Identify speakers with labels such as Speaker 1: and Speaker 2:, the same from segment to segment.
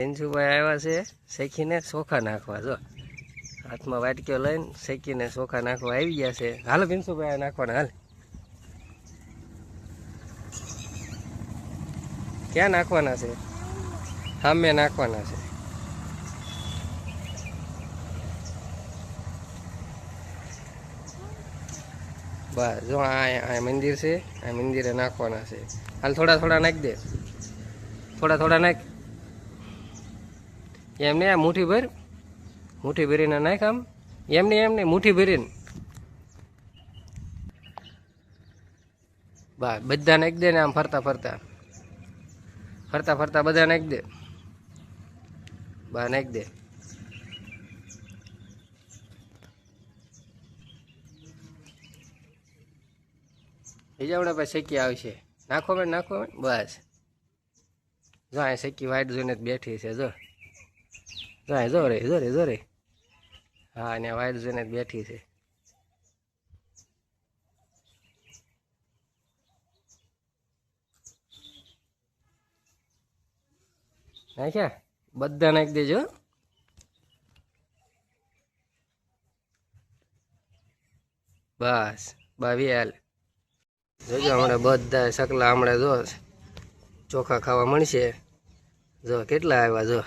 Speaker 1: પિન્સુભાઈ આવ્યા છે શેકીને ચોખા નાખવા. જો હાથમાં વાટકીઓ લઈને શેકીને ચોખા નાખવા આવી ગયા છે. હાલો પિન્સુભાઈ નાખવાના. હાલ ક્યાં નાખવાના છે? સામે નાખવાના છે. બસ જો આ મંદિર છે, આ મંદિરે નાખવાના છે. હાલ થોડા થોડા નાખી દે, થોડા થોડા નાખ. એમને આ મુઠ્ઠી ભરીને નાખ. આમ એમને મુઠ્ઠી ભરીને બસ બધા નાખી દે ને. આમ ફરતા ફરતા બધા નાખી દે. બા નાખી દે. બીજા પછી શેકી આવશે. નાખો મેં બસ. જો આ શેકી વાઈટ જોઈને બેઠી છે. જો જો રે. હા ને વાઈટ જોઈને બેઠી છે. નાખ્યા બધા નાખી દેજો. બસ બાવી જોજો હમણાં બધા સકલા હમણાં જો ચોખા ખાવા મળશે. જો કેટલા આવ્યા. જો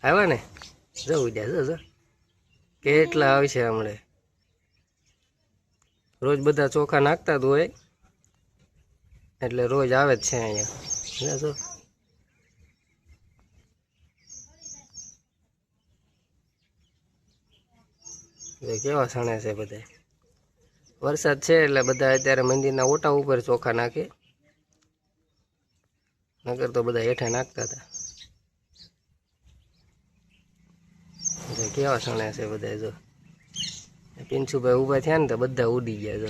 Speaker 1: આવ્યા ને. જો ઉડ્યા. જો કેટલા આવશે હમણાં. રોજ બધા ચોખા નાખતા જ હોય એટલે રોજ આવે જ છે અહીંયા. જો કેવા સણે છે બધા. વરસાદ છે એટલે બધા અત્યારે મંદિરના ઓટા ઉપર ચોખા નાખે, નગર તો બધા હેઠા નાખતા હતા. કેવા સણે છે બધા. જો પિન્સુભાઈ ઊભા થયા ને તો બધા ઉડી ગયા. જો